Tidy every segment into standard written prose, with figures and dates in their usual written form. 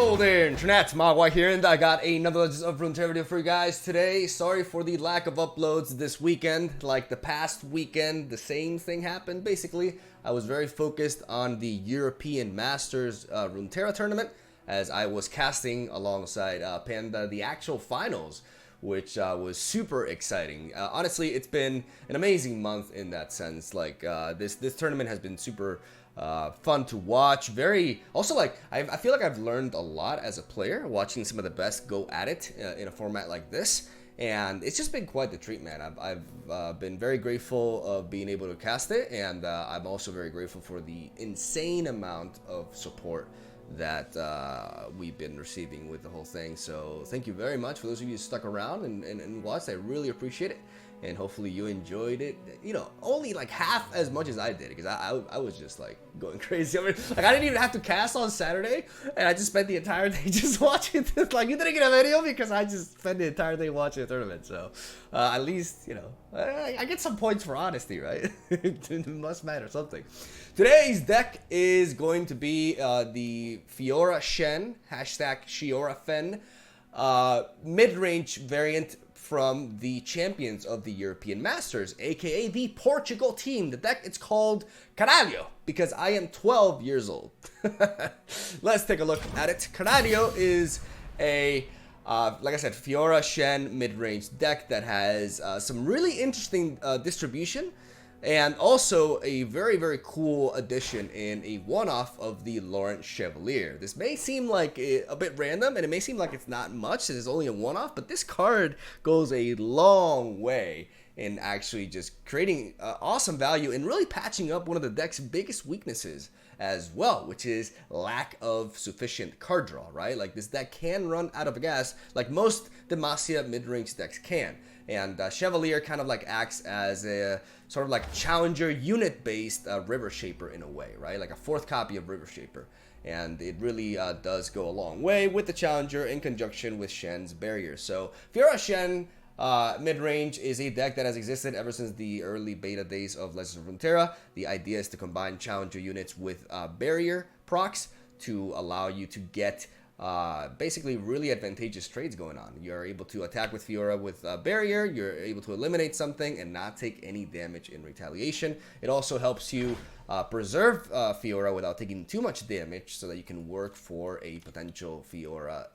Hello there, Internet. MegaMogwai here, and I got another Legends of Runeterra video for you guys today. Sorry for the lack of uploads this weekend. Like the past weekend, the same thing happened. Basically, I was very focused on the European Masters Runeterra tournament, as I was casting alongside Panda the actual finals, which was super exciting. Honestly, it's been an amazing month in that sense. Like this tournament has been super fun to watch. Very also, like I feel like I've learned a lot as a player watching some of the best go at it in a format like this, and it's just been quite the treat, man. I've been very grateful of being able to cast it, and I'm also very grateful for the insane amount of support that we've been receiving with the whole thing. So thank you very much for those of you who stuck around and watched. I really appreciate it, and hopefully you enjoyed it, you know, only like half as much as I did, because I was just like going crazy. I mean, like I didn't even have to cast on Saturday, and I just spent the entire day just watching this. Like, you didn't get a video because I just spent the entire day watching the tournament. So at least, you know, I get some points for honesty, right? It must matter something. Today's deck is going to be the Fiora Shen, hashtag Fiora Shen, mid-range variant from the champions of the European Masters, aka the Portugal team. The deck, it's called Caralho, because I am 12 years old. Let's take a look at it. Caralho is a, like I said, Fiora Shen mid-range deck that has some really interesting distribution, and also a very, very cool addition in a one-off of the Laurent Chevalier. This may seem like a bit random, and it may seem like it's not much, it's only a one-off, but this card goes a long way in actually just creating awesome value and really patching up one of the deck's biggest weaknesses as well, which is lack of sufficient card draw, right? Like, this deck can run out of gas like most Demacia mid-range decks can. And Chevalier kind of like acts as a sort of like challenger unit-based River Shaper in a way, right? Like a fourth copy of River Shaper. And it really does go a long way with the challenger in conjunction with Shen's barrier. So Fiora Shen mid-range is a deck that has existed ever since the early beta days of Legends of Runeterra. The idea is to combine challenger units with barrier procs to allow you to get basically really advantageous trades going on. You're able to attack with Fiora with barrier, you're able to eliminate something and not take any damage in retaliation. It also helps you preserve Fiora without taking too much damage, so that you can work for a potential Fiora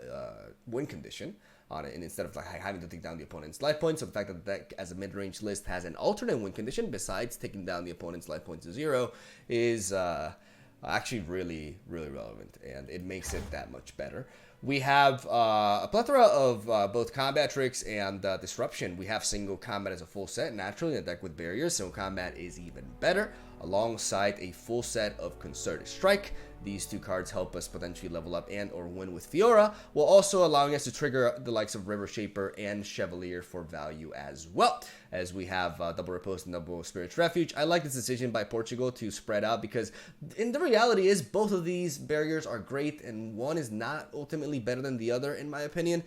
win condition on it, and instead of like having to take down the opponent's life points. So the fact that the deck as a mid-range list has an alternate win condition besides taking down the opponent's life points to 0 is actually really, really relevant, and it makes it that much better. We have a plethora of both combat tricks and disruption. We have single combat as a full set. Naturally, in a deck with barriers, single combat is even better, alongside a full set of concerted strike. These two cards help us potentially level up and or win with Fiora, while also allowing us to trigger the likes of River Shaper and Chevalier for value as well, as we have double Riposte and double Spirit's Refuge. I like this decision by Portugal to spread out, because in the reality is both of these barriers are great, and one is not ultimately better than the other, in my opinion.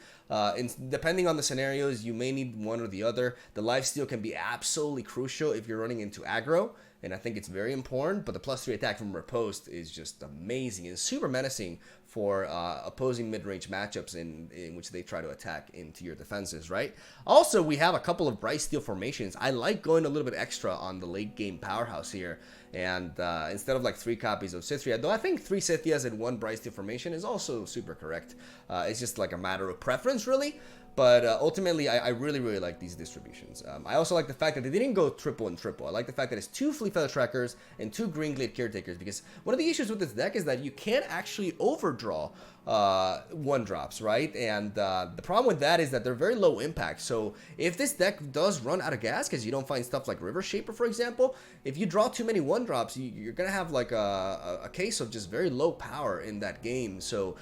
Depending on the scenarios, you may need one or the other. The lifesteal can be absolutely crucial if you're running into aggro, and I think it's very important, but the +3 attack from Riposte is just amazing and super menacing for opposing mid-range matchups in which they try to attack into your defenses, right? Also, we have a couple of Brightsteel formations. I like going a little bit extra on the late-game powerhouse here, and instead of like 3 copies of Cithria, though I think 3 Cithias and 1 Brightsteel formation is also super correct. It's just like a matter of preference, really. But ultimately, I really, really like these distributions. I also like the fact that they didn't go triple and triple. I like the fact that it's 2 Fleet Feather Trackers and 2 Green Glade Caretakers, because one of the issues with this deck is that you can't actually overdraw 1-drops, right? And the problem with that is that they're very low impact. So if this deck does run out of gas, because you don't find stuff like River Shaper, for example, if you draw too many 1-drops, you're going to have like a case of just very low power in that game. So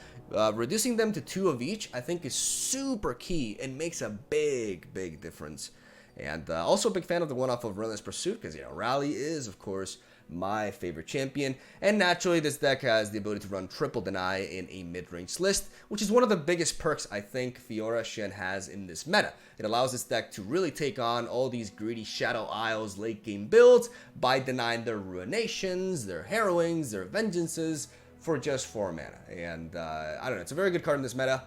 reducing them to 2 of each, I think, is super key and makes a big, big difference. And also a big fan of the one-off of Relentless Pursuit, because, you know, Rally is, of course, my favorite champion. And naturally, this deck has the ability to run triple deny in a mid-range list, which is one of the biggest perks I think Fiora Shen has in this meta. It allows this deck to really take on all these greedy Shadow Isles late-game builds by denying their Ruinations, their Harrowings, their Vengeances, for just 4 mana. And I don't know, it's a very good card in this meta.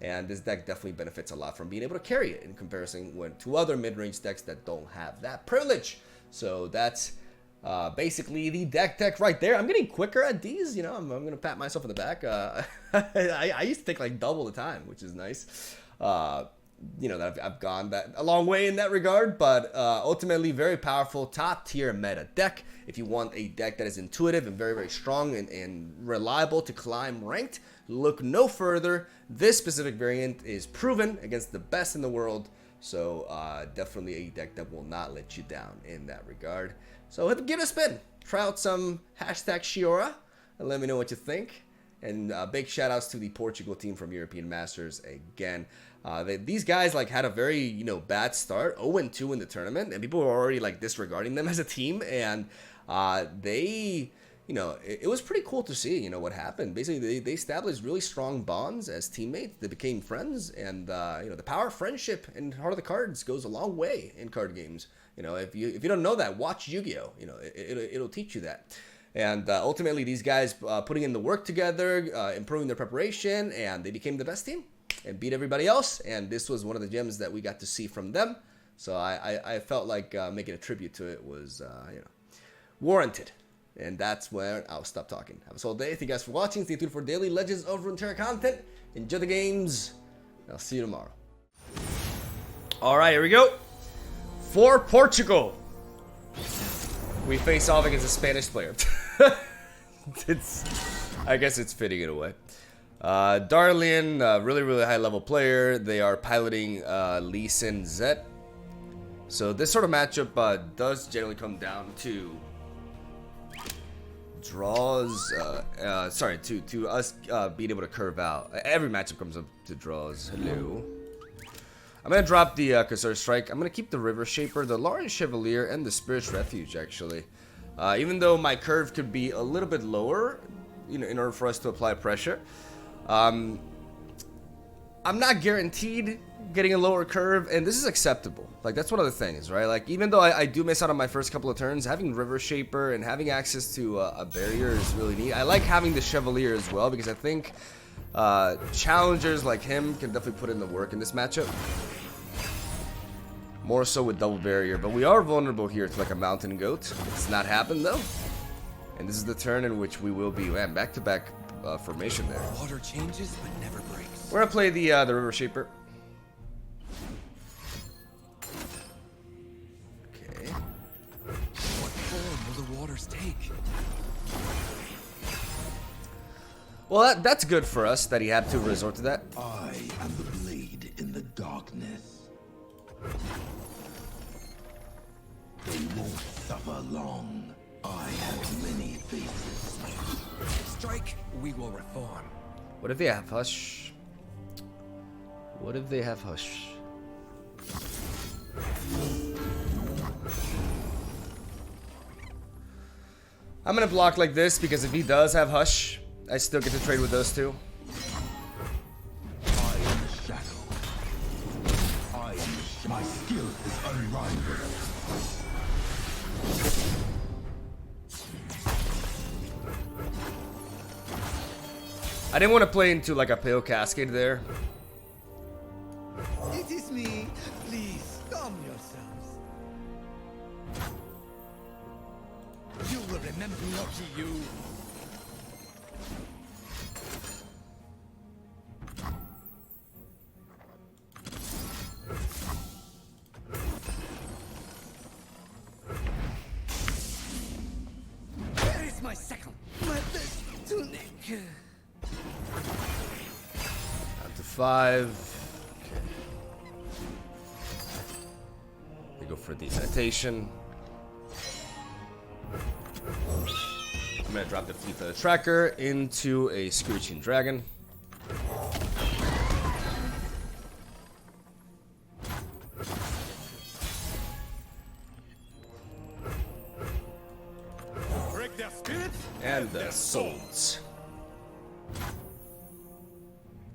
And this deck definitely benefits a lot from being able to carry it in comparison to other mid-range decks that don't have that privilege. So that's basically the deck right there. I'm getting quicker at these, you know, I'm going to pat myself on the back. I used to take like double the time, which is nice. You know, that I've gone a long way in that regard, but ultimately very powerful, top tier meta deck. If you want a deck that is intuitive and very, very strong and reliable to climb ranked, look no further. This specific variant is proven against the best in the world, so definitely a deck that will not let you down in that regard. So give it a spin. Try out some hashtag Fiora and let me know what you think. And big shout outs to the Portugal team from European Masters again. These guys like had a very, you know, bad start, 0-2 in the tournament, and people were already like disregarding them as a team. And they, you know, it was pretty cool to see, you know, what happened. Basically, they established really strong bonds as teammates. They became friends, and you know, the power of friendship in Heart of the Cards goes a long way in card games. You know, if you don't know that, watch Yu-Gi-Oh. You know, it'll teach you that. And ultimately, these guys putting in the work together, improving their preparation, and they became the best team and beat everybody else. And this was one of the gems that we got to see from them. So I felt like making a tribute to it was, you know, warranted. And that's where I'll stop talking. Have a solid day. Thank you guys for watching. Stay tuned for daily Legends of Runeterra content. Enjoy the games. I'll see you tomorrow. All right, here we go. For Portugal, we face off against a Spanish player. I guess it's fitting in a way. Darlian, really, really high level player. They are piloting Lee Sin Zet. So this sort of matchup does generally come down to draws. To us being able to curve out. Every matchup comes up to draws. Hello. I'm going to drop the Cursor Strike. I'm going to keep the River Shaper, the Lawrence Chevalier, and the Spirit's Refuge, actually. Even though my curve could be a little bit lower, you know, in order for us to apply pressure. I'm not guaranteed getting a lower curve, and this is acceptable. Like, that's one of the things, right? Like, even though I do miss out on my first couple of turns, having River Shaper and having access to a barrier is really neat. I like having the Chevalier as well, because I think challengers like him can definitely put in the work in this matchup. More so with double barrier, but we are vulnerable here to like a mountain goat. It's not happened though, and this is the turn in which we will be back-to-back formation there. Water changes but never breaks. We're gonna play the River Shaper. Okay. What form will the waters take? Well, that's good for us that he had to resort to that. I am the blade in the darkness. They won't suffer long. I have many faces. Strike, we will reform. What if they have Hush? What if they have Hush? I'm gonna block like this because if he does have Hush, I still get to trade with those two. I am the shadow. My skill is unrivaled. I didn't want to play into like a Pale Cascade there. It is me. Please, calm yourselves. You will remember lucky you. Where is my second? My best tunic. Down to 5. Okay. We go for the meditation. I'm gonna drop the Fleet for the Tracker into a Screeching Dragon. Break their spirits And the souls.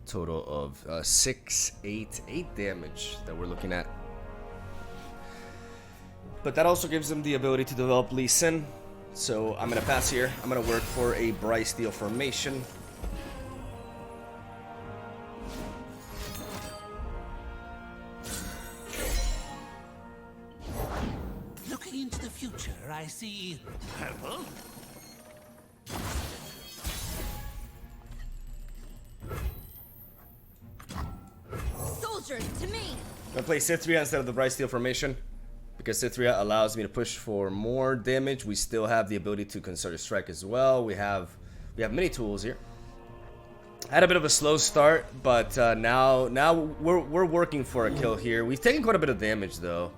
Total of 6, 8 damage that we're looking at. But that also gives them the ability to develop Lee Sin. So I'm gonna pass here. I'm gonna work for a Bright Steel formation. Looking into the future, I see purple. Soldiers, to me! I'm gonna play Cithria instead of the Bright Steel formation. Because Cithria allows me to push for more damage. We still have the ability to Concerted Strike as well. We have many tools here. Had a bit of a slow start, but now we're working for a kill here. We've taken quite a bit of damage though,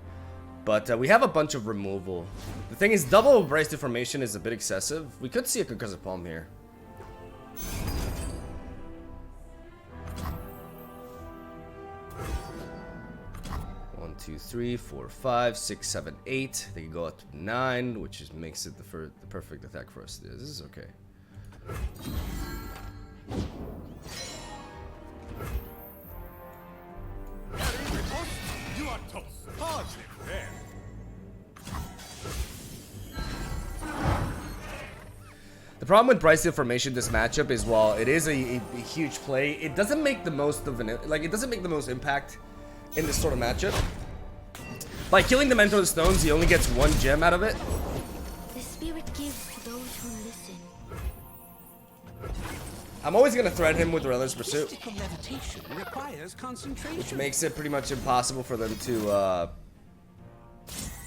but we have a bunch of removal. The thing is, double Bright Steel formation is a bit excessive. We could see a Concussive Palm here. 2, 3, 4, 5, 6, 7, 8. They can go up to 9, which just makes it the perfect attack for us. This is okay. The problem with Bright Steel formation this matchup is, while it is a huge play, it doesn't make the most of an it doesn't make the most impact in this sort of matchup. By killing the Mentor of the Stones, he only gets 1 gem out of it. The spirit gives to those who listen. I'm always gonna threaten him with Relentless Pursuit, Mystical levitation requires concentration. which makes it pretty much impossible for them to.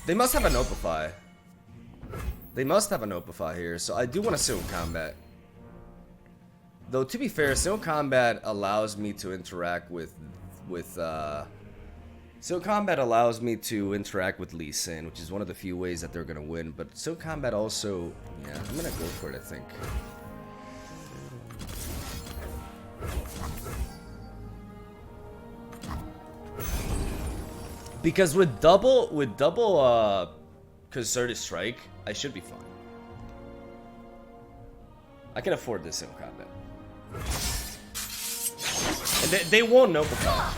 They must have an Opify. They must have an Opify here, so I do want to Single Combat. Though to be fair, Single Combat allows me to interact with Single Combat allows me to interact with Lee Sin, which is one of the few ways that they're gonna win. But Single Combat also, yeah, I'm gonna go for it, I think. Because with double Concerted Strike, I should be fine. I can afford this Single Combat. And they won't Notify.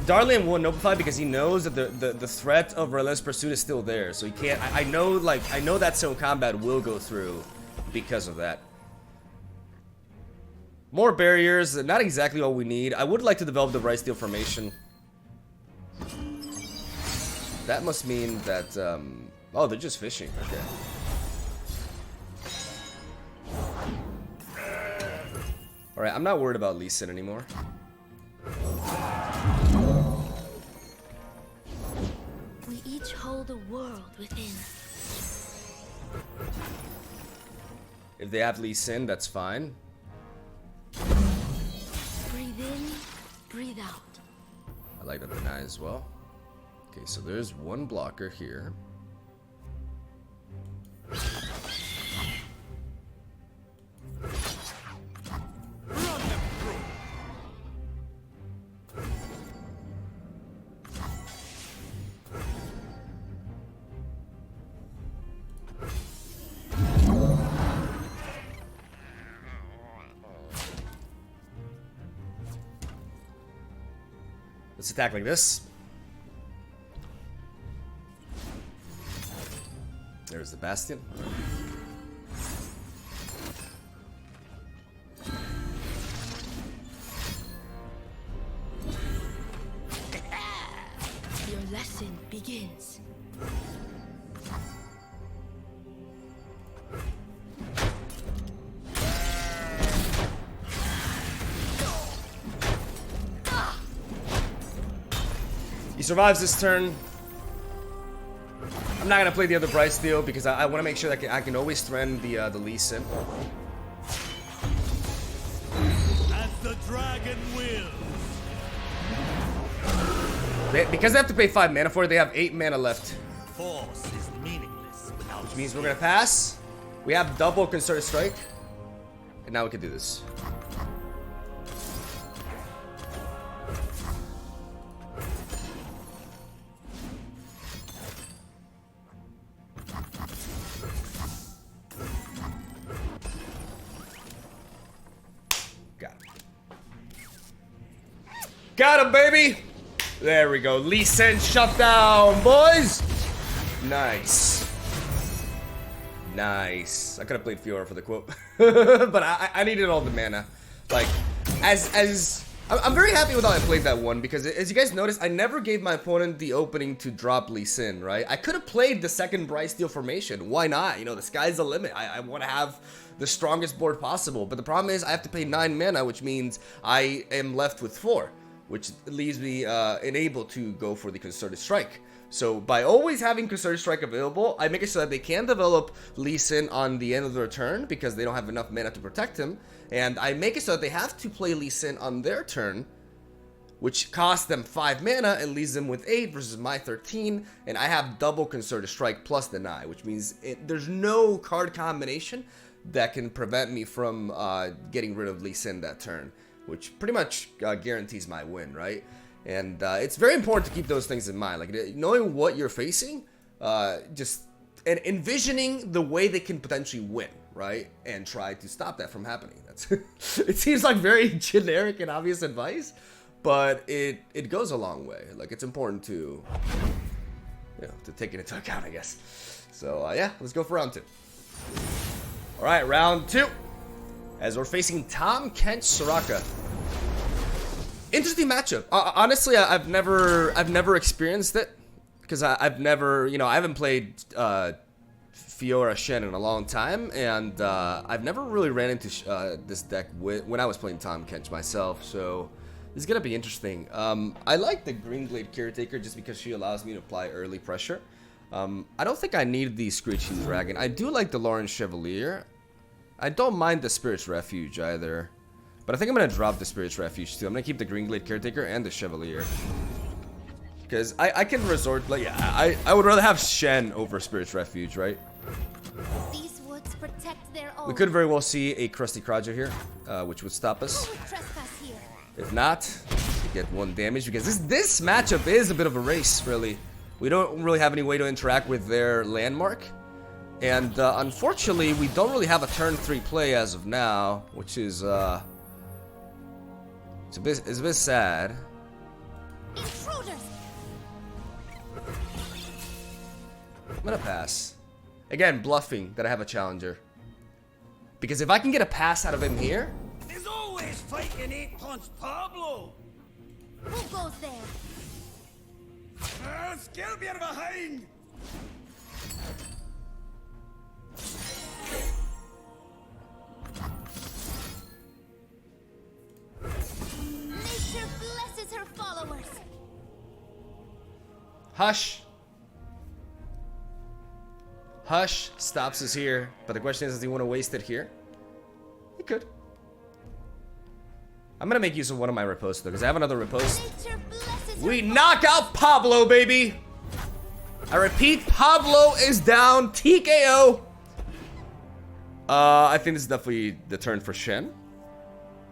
Darlian won't Notify because he knows that the threat of Relentless Pursuit is still there, so he can't. I know that Single Combat will go through because of that. More barriers, not exactly all we need. I would like to develop the Bright Steel formation. That must mean that oh, they're just fishing. Okay. All right, I'm not worried about Lee Sin anymore. We each hold a world within. If they have Lee Sin, that's fine. Breathe in, breathe out. I like that deny as well. Okay, so there's one blocker here. Let's attack like this. There's the Bastion. Your lesson begins. He survives this turn. I'm not gonna play the other Bright Steel because I want to make sure that I can always threaten the Lee Sin. As the dragon wills. Because they have to pay 5 mana for it, they have 8 mana left. Force is meaningless without Which means we're gonna pass. We have double Concerted Strike. And now we can do this. Got him, baby! There we go. Lee Sin shut down, boys! Nice. Nice. I could have played Fiora for the quote, but I needed all the mana. Like, I'm very happy with how I played that one, because as you guys noticed, I never gave my opponent the opening to drop Lee Sin, right? I could have played the second Bryce Steel formation. Why not? You know, the sky's the limit. I want to have the strongest board possible. But the problem is I have to pay 9 mana, which means I am left with 4, which leaves me unable to go for the Concerted Strike. So by always having Concerted Strike available, I make it so that they can develop Lee Sin on the end of their turn because they don't have enough mana to protect him. And I make it so that they have to play Lee Sin on their turn, which costs them 5 mana and leaves them with 8 versus my 13. And I have double Concerted Strike plus deny, which means there's no card combination that can prevent me from getting rid of Lee Sin that turn, which pretty much guarantees my win, right? And it's very important to keep those things in mind, like knowing what you're facing, just and envisioning the way they can potentially win, right? And try to stop that from happening. That's it seems like very generic and obvious advice, but it goes a long way. Like, it's important to, you know, to take it into account, I guess. So yeah, let's go for round 2. All right, round 2, as we're facing Tahm Kench Soraka. Interesting matchup. Honestly, I've never experienced it because I've never, you know, I haven't played Fiora Shen in a long time, and I've never really ran into this deck when I was playing Tahm Kench myself. So this is gonna be interesting. I like the Green Glade Caretaker just because she allows me to apply early pressure. I don't think I need the Screeching Dragon. I do like the Lauren Chevalier. I don't mind the Spirit's Refuge either. But I think I'm going to drop the Spirit's Refuge too. I'm going to keep the Green Glade Caretaker and the Chevalier. Because I can resort, like, yeah, I would rather have Shen over Spirit's Refuge, right? These woods protect their own. We could very well see a Crusty Crowdger here, which would stop us. Who would trespass here? If not, we get 1 damage, because this matchup is a bit of a race, really. We don't really have any way to interact with their landmark. And unfortunately, we don't really have a turn 3 play as of now, which is it's a bit sad. Intruders! I'm gonna pass. Again, bluffing that I have a challenger. Because if I can get a pass out of him here, There's always fighting 8-punch Pablo. Who goes there? Skill beer behind. Nature blesses her followers. Hush. Hush stops us here. But the question is, does he want to waste it here? He could. I'm going to make use of one of my riposts, though, because I have another ripost. Nature blesses We her knock out Pablo, baby. I repeat, Pablo is down. TKO. I think this is definitely the turn for Shen.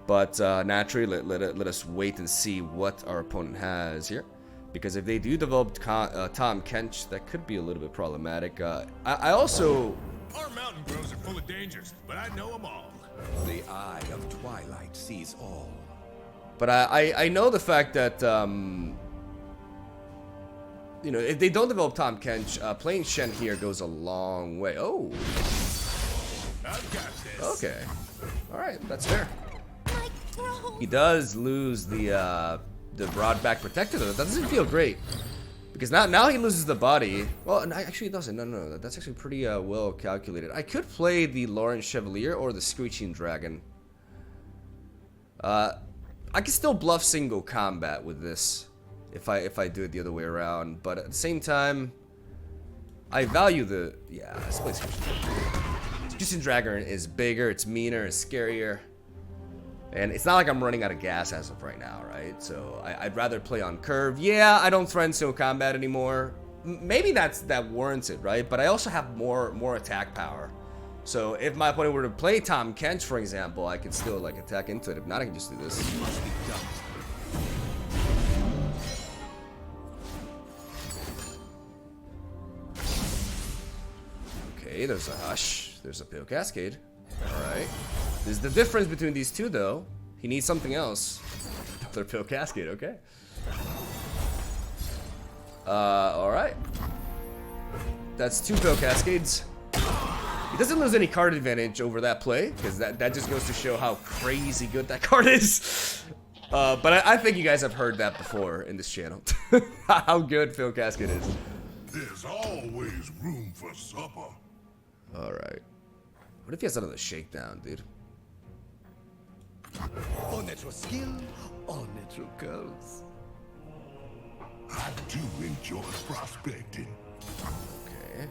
But naturally, let us wait and see what our opponent has here. Because if they do develop Tahm Kench, that could be a little bit problematic. I also... Our mountain groves are full of dangers, but I know them all. The eye of twilight sees all. But I know the fact that, you know, if they don't develop Tahm Kench, playing Shen here goes a long way. Oh. I've got this. Okay. Alright, that's fair. my grove. He does lose the broadback protector, though. That doesn't feel great. Because now he loses the body. Well, no, actually he doesn't. No. That's actually pretty well calculated. I could play the Lauren Chevalier or the Screeching Dragon. I can still bluff single combat with this if I do it the other way around. But at the same time, I value the... Yeah, let's play Screeching Dragon is bigger, it's meaner, it's scarier. And it's not like I'm running out of gas as of right now, right? So I'd rather play on curve. Yeah, I don't threaten single combat anymore. Maybe that warrants it, right? But I also have more attack power. So if my opponent were to play Tahm Kench, for example, I could still like attack into it. If not, I can just do this. Must be done. Okay, there's a Hush. There's a Pale Cascade. Alright. There's the difference between these two, though. He needs something else. Another Pale Cascade, okay. Alright. That's 2 Pale Cascades. He doesn't lose any card advantage over that play, because that just goes to show how crazy good that card is. But I think you guys have heard that before in this channel. How good Phil Casket is. There's always room for supper. Alright. What if he has another shakedown, dude? All natural skill, all natural girls. I do enjoy prospecting. Okay.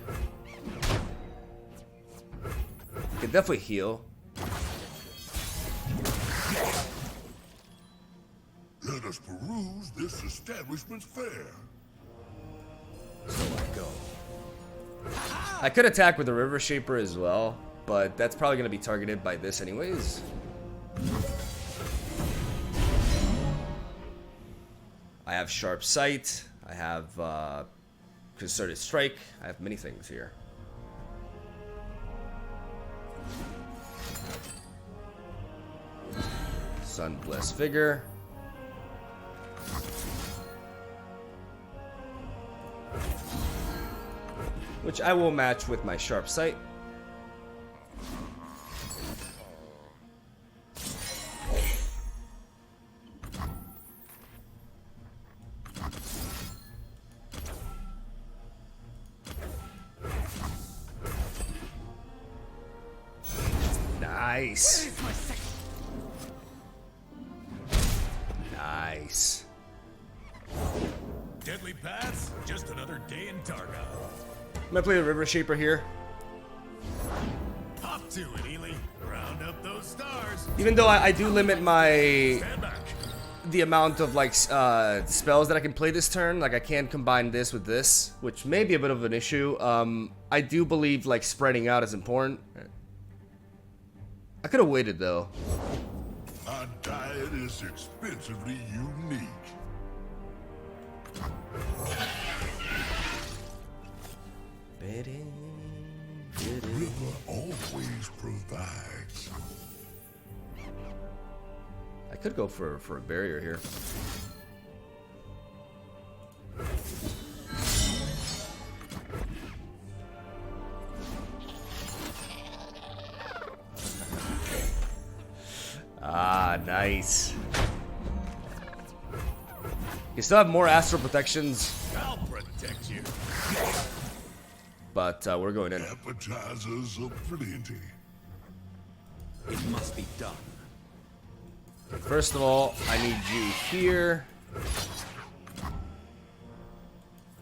Can definitely heal. Let us peruse this establishment's fare. So I go. I could attack with the River Shaper as well, but that's probably going to be targeted by this anyways. I have Sharp Sight. I have Concerted Strike. I have many things here. Sunblessed Vigor. Which I will match with my Sharp Sight. Nice. Nice. Deadly paths, just another day in Targa. I'm gonna play the River Shaper here. Hop to it, Ely. Round up those stars. Even though I do limit my Stand back. the amount of like spells that I can play this turn, like I can't combine this with this, which may be a bit of an issue. I do believe like spreading out is important. I could have waited though. My diet is expensively unique. River always provides. I could go for a barrier here. Ah, nice. You still have more astral protections, I'll protect you. but we're going in. Appetizers aplenty. It must be done. First of all, I need you here.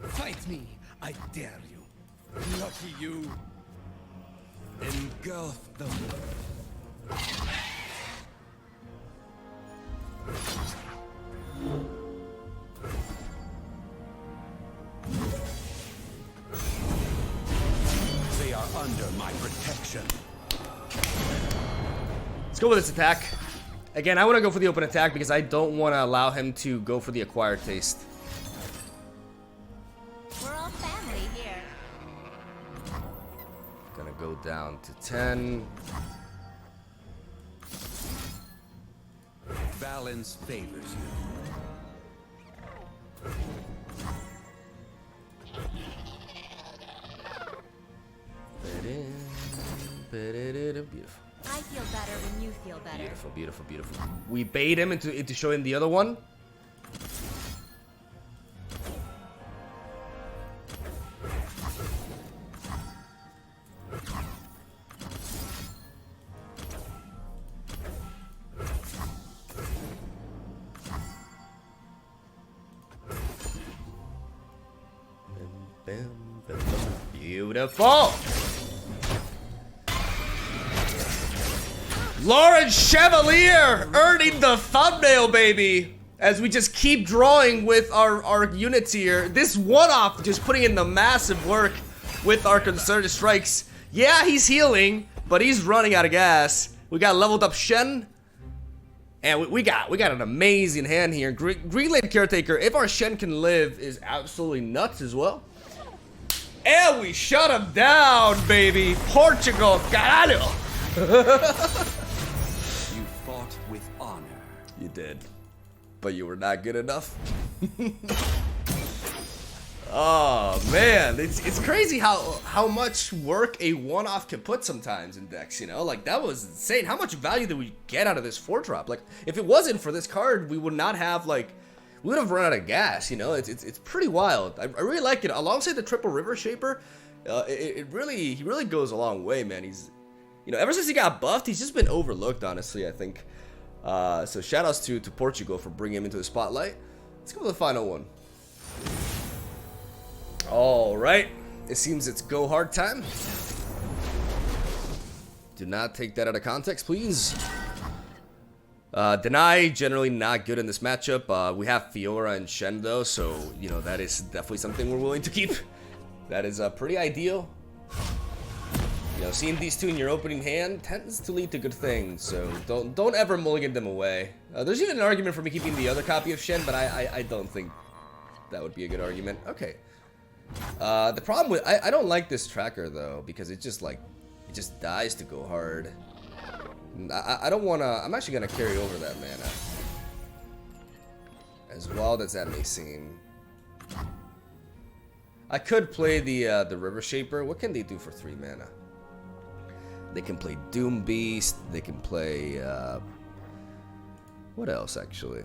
Fight me, I dare you. Lucky you. Engulf them. They are under my protection. Let's go with this attack. Again, I want to go for the open attack because I don't want to allow him to go for the acquired taste. We're all family here. Gonna go down to 10. Balance favors Beautiful. I feel better when you feel better. Beautiful, beautiful, beautiful. We bait him into showing the other one. Beautiful. Lauren Chevalier earning the thumbnail, baby. As we just keep drawing with our units here. This one-off just putting in the massive work with our concerted strikes. Yeah, he's healing, but he's running out of gas. We got leveled up Shen. And we got an amazing hand here. Greenland Caretaker, if our Shen can live, is absolutely nuts as well. And we shut him down, baby. Portugal, caralho. You fought with honor. You did, but you were not good enough. Oh man, it's crazy how much work a one-off can put sometimes in decks, you know? Like, that was insane. How much value did we get out of this 4-drop? Like, if it wasn't for this card, we would not have, like, we would have run out of gas, you know? It's pretty wild. I really like it. Alongside the triple River Shaper, he really goes a long way, man. He's, you know, ever since he got buffed, he's just been overlooked, honestly, I think. So shoutouts to Portugal for bringing him into the spotlight. Let's go with the final one. All right, it seems it's go hard time. Do not take that out of context, please. Deny, generally not good in this matchup. We have Fiora and Shen though, so you know that is definitely something we're willing to keep. That is pretty ideal. You know, seeing these two in your opening hand tends to lead to good things, so don't ever mulligan them away. There's even an argument for me keeping the other copy of Shen, but I don't think that would be a good argument. Okay. The problem with I don't like this tracker though, because it just dies to go hard. I don't wanna. I'm actually gonna carry over that mana. As wild as that may seem, I could play the River Shaper. What can they do for 3 mana? They can play Doom Beast. They can play what else actually?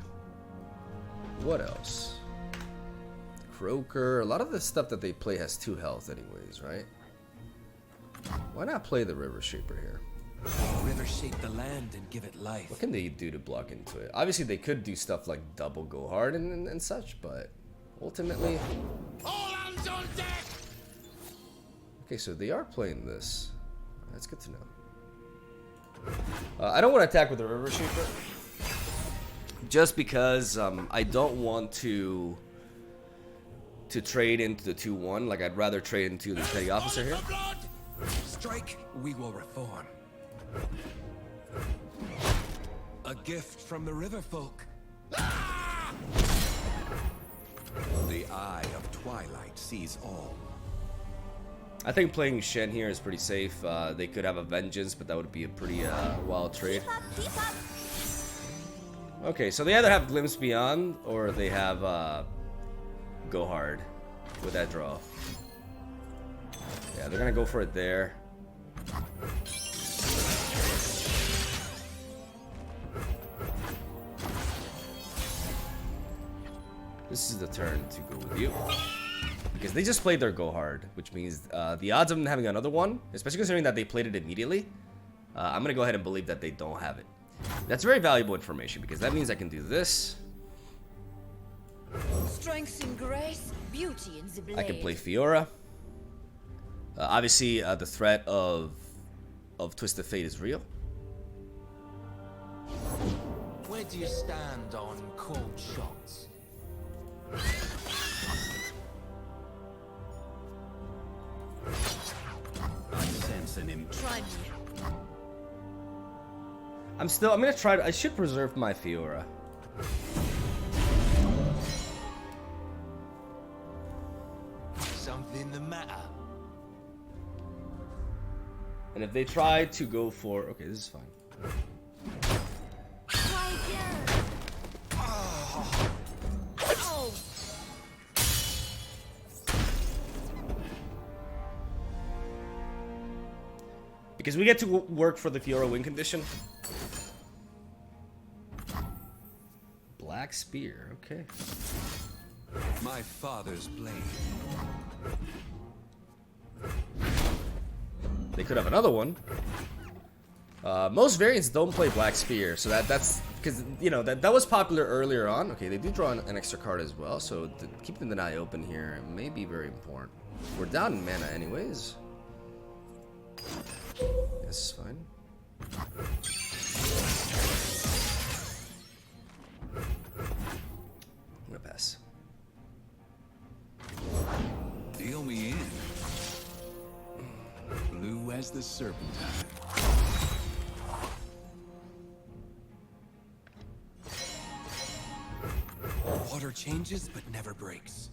What else? Croaker. A lot of the stuff that they play has 2 health anyways, right? Why not play the River Shaper here? River shape the land and give it life. What can they do to block into it? Obviously, they could do stuff like double go hard and such, but ultimately... All hands on deck! Okay, so they are playing this. That's good to know. I don't want to attack with the River Shaper. Just because I don't want to trade into the 2-1. Like, I'd rather trade into the Petty Officer here. Strike, we will reform. A gift from the river folk. Ah! The eye of twilight sees all. I think playing Shen here is pretty safe. They could have a Vengeance, but that would be a pretty wild trade. Okay, so they either have Glimpse Beyond or they have Go Hard with that draw. Yeah, they're gonna go for it there. This is the turn to go with you. Because they just played their Go Hard, which means the odds of them having another one, especially considering that they played it immediately, I'm gonna go ahead and believe that they don't have it. That's very valuable information because that means I can do this. Strength in grace, beauty in the blade. I can play Fiora. Obviously, the threat of Twisted Fate is real. Where do you stand on cold shots? I sense an Try me. I'm gonna try to, I should preserve my Fiora. Something the matter? And if they try to go for, okay, this is fine. Try again. Oh. Because we get to work for the Fiora win condition. Black Spear, okay. My father's blade. They could have another one. Most variants don't play Black Spear, so that's because, you know, that was popular earlier on. Okay, they do draw an extra card as well, so keeping the eye open here may be very important. We're down in mana anyways. This is fine. I'm gonna pass. Deal me in. Blue as the serpentine. Water changes but never breaks.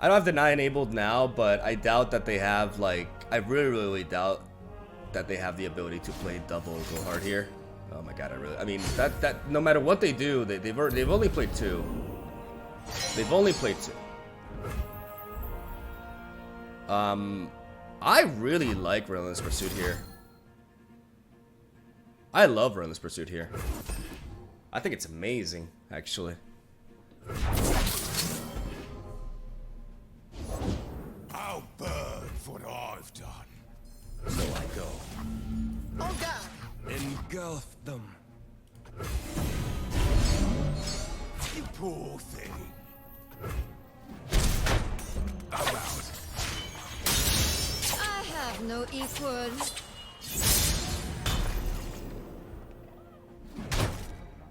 I don't have Deny enabled now, but I doubt that they have, like, I really doubt that they have the ability to play double Go Hard here. Oh my god, I mean, that no matter what they do, they've only played 2. They've only played 2. I really like Relentless Pursuit here. I love Relentless Pursuit here. I think it's amazing, actually. I'll burn for what I've done. So I go. Oh God! Engulf them. You poor thing. I'm out. I have no equal.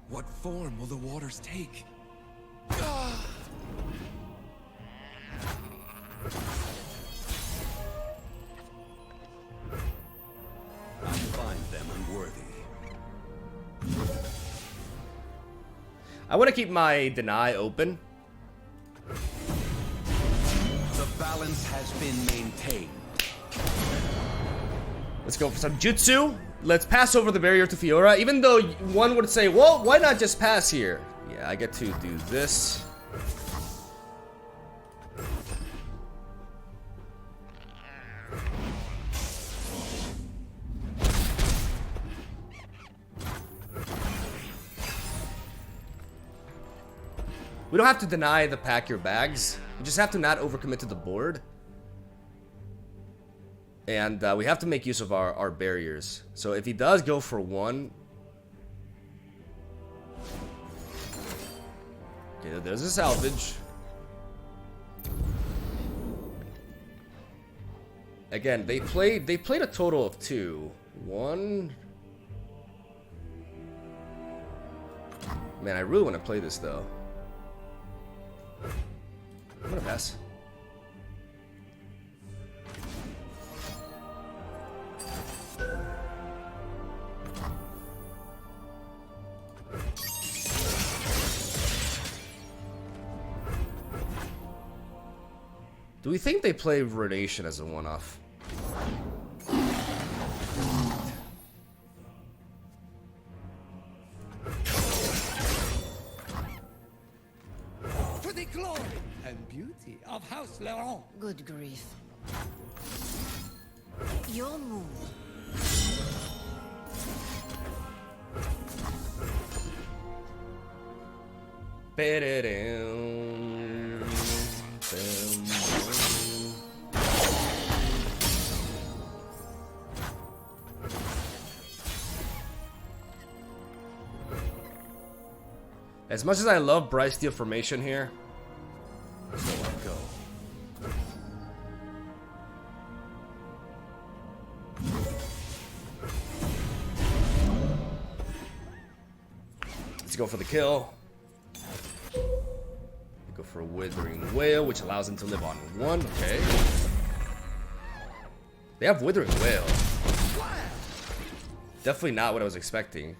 What form will the waters take? I find them unworthy. I want to keep my deny open. The balance has been maintained. Let's go for some jutsu. Let's pass over the barrier to Fiora, even though one would say, well, why not just pass here? Yeah, I get to do this. We don't have to deny the pack your bags. We just have to not overcommit to the board. And we have to make use of our barriers. So if he does go for one... Okay, there's a salvage. Again, they played a total of 2. 1... Man, I really want to play this though. I'm gonna pass. Do we think they play Runeterra as a one-off? For the glory and beauty of House Laurent. Good grief. Your move. As much as I love Bryce Steel formation here, So I go. let's go for the kill. Go for a Withering Whale, which allows him to live on 1. Okay. They have Withering Whale. Definitely not what I was expecting.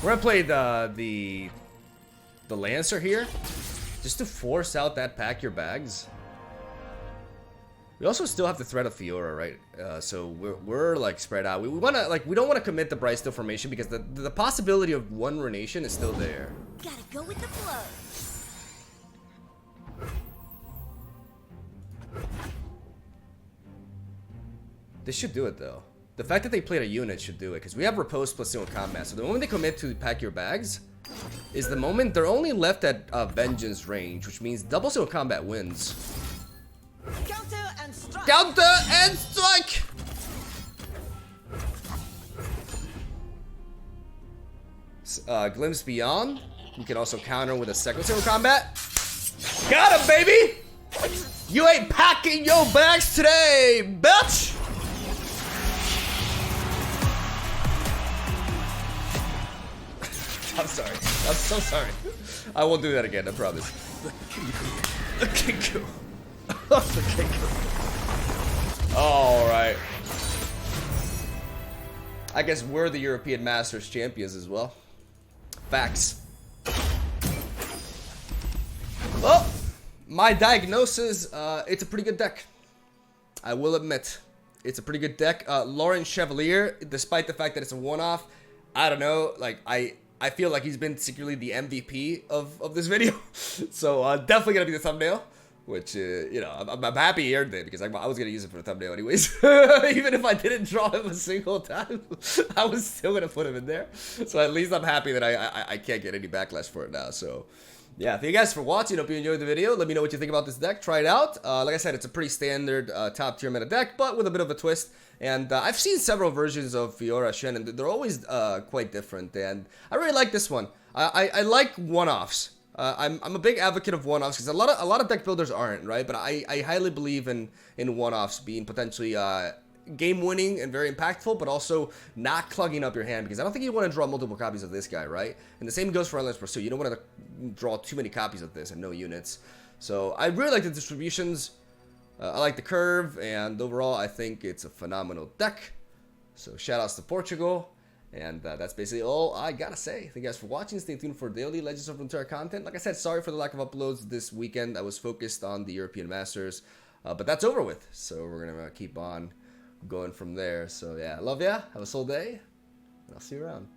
We're gonna play the Lancer here, just to force out that pack your bags. We also still have the threat of Fiora, right? So we're like spread out. We wanna we don't want to commit the Bryce Steel formation because the possibility of one Runation is still there. Gotta go with the flow. This should do it though. The fact that they played a unit should do it, because we have Riposte plus single combat. So the moment they commit to pack your bags is the moment they're only left at Vengeance range, which means double single combat wins. Counter and strike. Counter and strike! Glimpse Beyond. You can also counter with a second single combat. Got him, baby! You ain't packing your bags today, bitch! I'm sorry. I'm so sorry. I won't do that again, I promise. The Kinko. The Kinko. Alright. I guess we're the European Masters champions as well. Facts. Well, my diagnosis, it's a pretty good deck. I will admit. It's a pretty good deck. Lauren Chevalier, despite the fact that it's a one-off, I don't know, like I feel like he's been secretly the MVP of this video. So definitely gonna be the thumbnail, which you know, I'm happy he earned it, because I was gonna use it for the thumbnail anyways. Even if I didn't draw him a single time, I was still gonna put him in there. So at least I'm happy that I can't get any backlash for it now. So yeah, thank you guys for watching. Hope you enjoyed the video. Let me know what you think about this deck. Try it out. Like I said, it's a pretty standard top tier meta deck, but with a bit of a twist. And I've seen several versions of Fiora Shen, and they're always quite different. And I really like this one. I like one-offs. I'm a big advocate of one-offs, because a lot of deck builders aren't, right? But I highly believe in one-offs being potentially game-winning and very impactful, but also not clogging up your hand, because I don't think you want to draw multiple copies of this guy, right? And the same goes for Endless Pursuit. You don't want to draw too many copies of this and no units. So I really like the distributions. I like the curve, and overall I think it's a phenomenal deck. So shout outs to Portugal. And that's basically all I gotta say. Thank you guys for watching. Stay tuned for daily Legends of Runeterra content. Like I said, sorry for the lack of uploads this weekend. I was focused on the European Masters, but that's over with. So we're gonna keep on going from there. So yeah, love ya. Have a soul day, and I'll see you around.